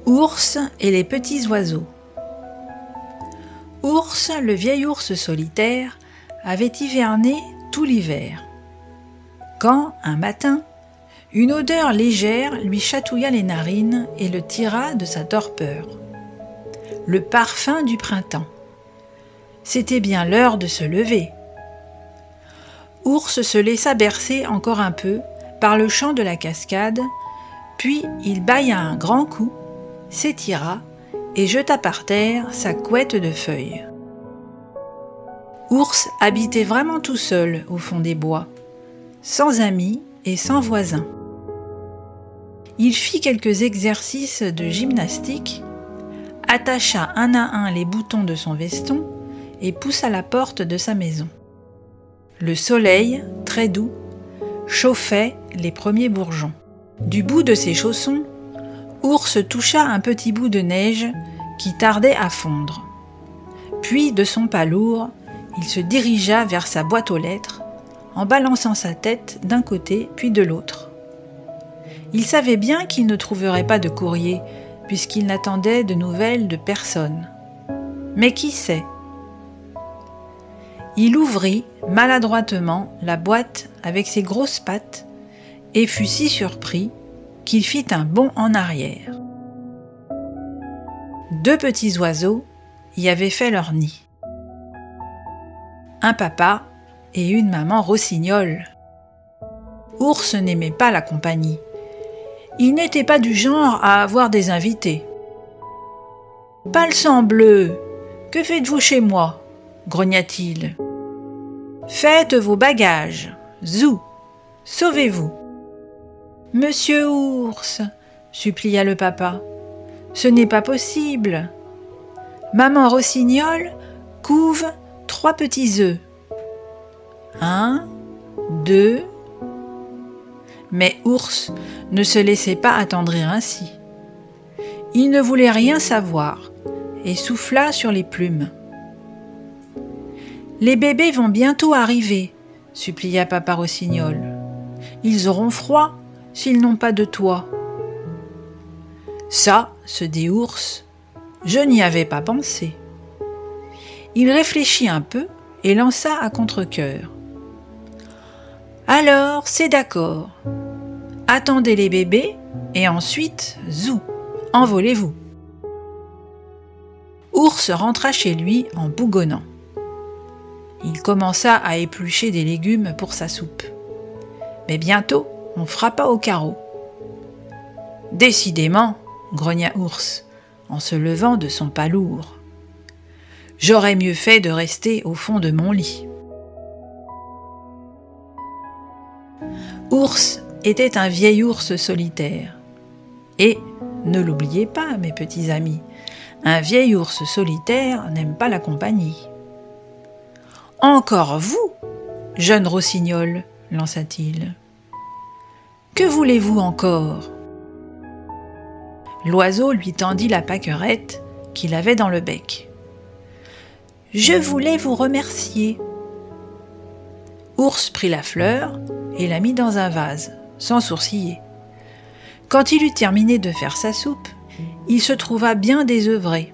Ours et les petits oiseaux. Ours, le vieil ours solitaire, avait hiverné tout l'hiver. Quand, un matin, une odeur légère lui chatouilla les narines et le tira de sa torpeur. Le parfum du printemps. C'était bien l'heure de se lever. Ours se laissa bercer encore un peu par le chant de la cascade, puis il bâilla un grand coup, s'étira et jeta par terre sa couette de feuilles. Ours habitait vraiment tout seul au fond des bois, sans amis et sans voisins. Il fit quelques exercices de gymnastique, attacha un à un les boutons de son veston et poussa la porte de sa maison. Le soleil, très doux, chauffait les premiers bourgeons. Du bout de ses chaussons, Ours toucha un petit bout de neige qui tardait à fondre. Puis, de son pas lourd, il se dirigea vers sa boîte aux lettres, en balançant sa tête d'un côté puis de l'autre. Il savait bien qu'il ne trouverait pas de courrier, puisqu'il n'attendait de nouvelles de personne. Mais qui sait ? Il ouvrit maladroitement la boîte avec ses grosses pattes et fut si surpris qu'il fit un bond en arrière. 2 petits oiseaux y avaient fait leur nid. Un papa et une maman rossignol. Ours n'aimait pas la compagnie. Il n'était pas du genre à avoir des invités. « Palsambleu, que faites-vous chez moi ?» grogna-t-il. « Faites vos bagages, zou, sauvez-vous !»« Monsieur Ours, » supplia le papa, « ce n'est pas possible. Maman Rossignol couve 3 petits œufs. 1, 2... » Mais Ours ne se laissait pas attendrir ainsi. Il ne voulait rien savoir et souffla sur les plumes. « Les bébés vont bientôt arriver, » supplia papa Rossignol. « Ils auront froid s'ils n'ont pas de toit. »« Ça, se dit Ours, je n'y avais pas pensé. » Il réfléchit un peu et lança à contre-cœur. « Alors, c'est d'accord. Attendez les bébés et ensuite, zou, envolez-vous. » Ours rentra chez lui en bougonnant. Il commença à éplucher des légumes pour sa soupe. Mais bientôt, on frappa au carreau. « Décidément, » grogna Ours, en se levant de son pas lourd. « J'aurais mieux fait de rester au fond de mon lit. » Ours était un vieil ours solitaire. Et, ne l'oubliez pas, mes petits amis, un vieil ours solitaire n'aime pas la compagnie. « Encore vous, jeune rossignol !» lança-t-il. « Que voulez-vous encore ?» L'oiseau lui tendit la pâquerette qu'il avait dans le bec. « Je voulais vous remercier. » Ours prit la fleur et la mit dans un vase, sans sourciller. Quand il eut terminé de faire sa soupe, il se trouva bien désœuvré.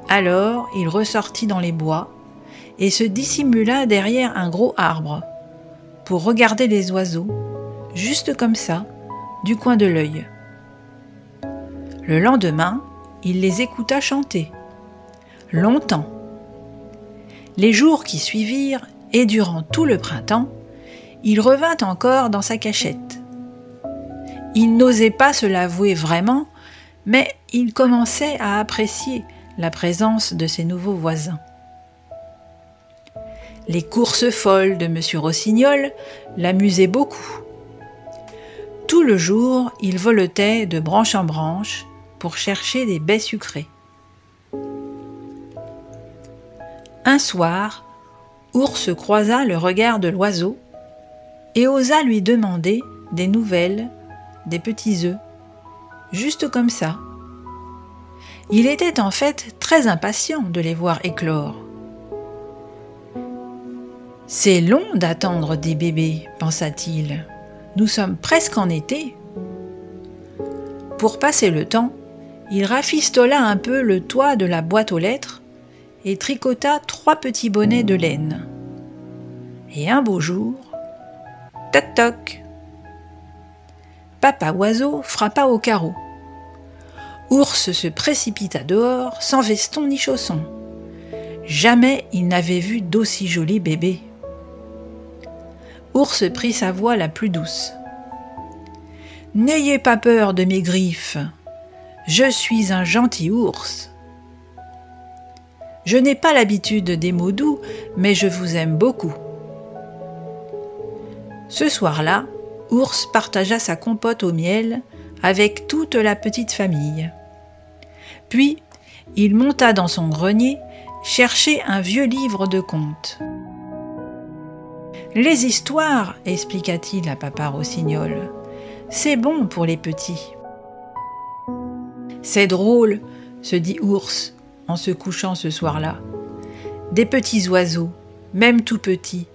Alors il ressortit dans les bois et se dissimula derrière un gros arbre pour regarder les oiseaux, juste comme ça, du coin de l'œil. Le lendemain, il les écouta chanter. Longtemps. Les jours qui suivirent, et durant tout le printemps, il revint encore dans sa cachette. Il n'osait pas se l'avouer vraiment, mais il commençait à apprécier la présence de ses nouveaux voisins. Les courses folles de Monsieur Rossignol l'amusaient beaucoup. Tout le jour, il voletait de branche en branche pour chercher des baies sucrées. Un soir, Ours croisa le regard de l'oiseau et osa lui demander des nouvelles des petits œufs, juste comme ça. Il était en fait très impatient de les voir éclore. « C'est long d'attendre des bébés, pensa-t-il. Nous sommes presque en été. » Pour passer le temps, Il rafistola un peu le toit de la boîte aux lettres et tricota 3 petits bonnets de laine. Et un beau jour, toc toc, Papa Oiseau frappa au carreau. Ours se précipita dehors sans veston ni chaussons. Jamais il n'avait vu d'aussi joli bébé. Ours prit sa voix la plus douce. « N'ayez pas peur de mes griffes, je suis un gentil ours. Je n'ai pas l'habitude des mots doux, mais je vous aime beaucoup. » Ce soir-là, Ours partagea sa compote au miel avec toute la petite famille. Puis, il monta dans son grenier chercher un vieux livre de contes. « Les histoires, expliqua-t-il à Papa Rossignol, c'est bon pour les petits. »« C'est drôle, se dit Ours en se couchant ce soir-là. Des petits oiseaux, même tout petits,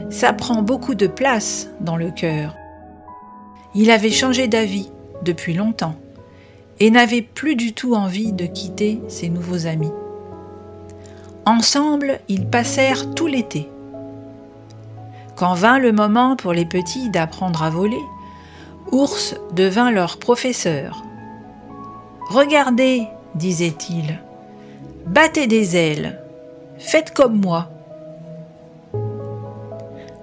ça prend beaucoup de place dans le cœur. » Il avait changé d'avis depuis longtemps et n'avait plus du tout envie de quitter ses nouveaux amis. Ensemble, ils passèrent tout l'été. Quand vint le moment pour les petits d'apprendre à voler, Ours devint leur professeur. « Regardez, disait-il, battez des ailes, faites comme moi. »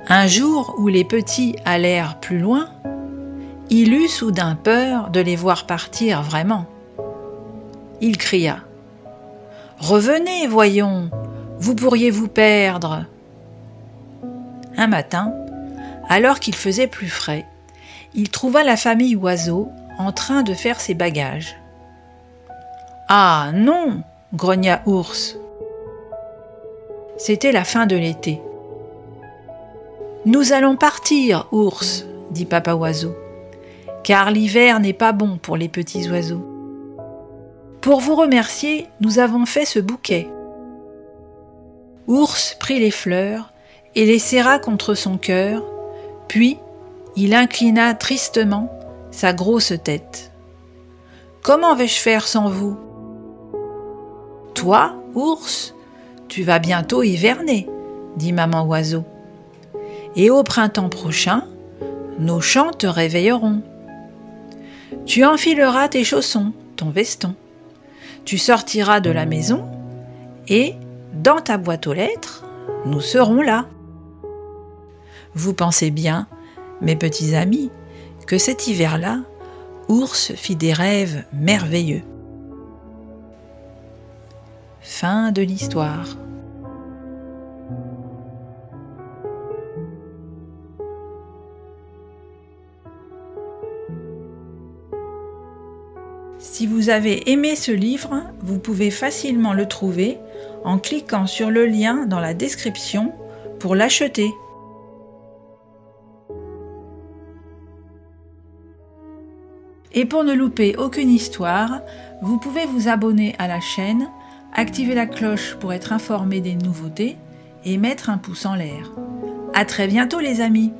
Un jour où les petits allèrent plus loin, il eut soudain peur de les voir partir vraiment. Il cria « Revenez, voyons, vous pourriez vous perdre. » Un matin, alors qu'il faisait plus frais, il trouva la famille Oiseau en train de faire ses bagages. « Ah non !» grogna Ours. C'était la fin de l'été. « Nous allons partir, Ours, dit Papa Oiseau, car l'hiver n'est pas bon pour les petits oiseaux. Pour vous remercier, nous avons fait ce bouquet. » Ours prit les fleurs et les serra contre son cœur, puis il inclina tristement sa grosse tête. « Comment vais-je faire sans vous ? » « Toi, Ours, tu vas bientôt hiverner, dit Maman Oiseau. Et au printemps prochain, nos chants te réveilleront. Tu enfileras tes chaussons, ton veston. Tu sortiras de la maison et, dans ta boîte aux lettres, nous serons là. Vous pensez bien, mes petits amis, que cet hiver-là, Ours fit des rêves merveilleux. Fin de l'histoire. Si vous avez aimé ce livre, vous pouvez facilement le trouver en cliquant sur le lien dans la description pour l'acheter. Et pour ne louper aucune histoire, vous pouvez vous abonner à la chaîne, activer la cloche pour être informé des nouveautés et mettre un pouce en l'air. À très bientôt les amis!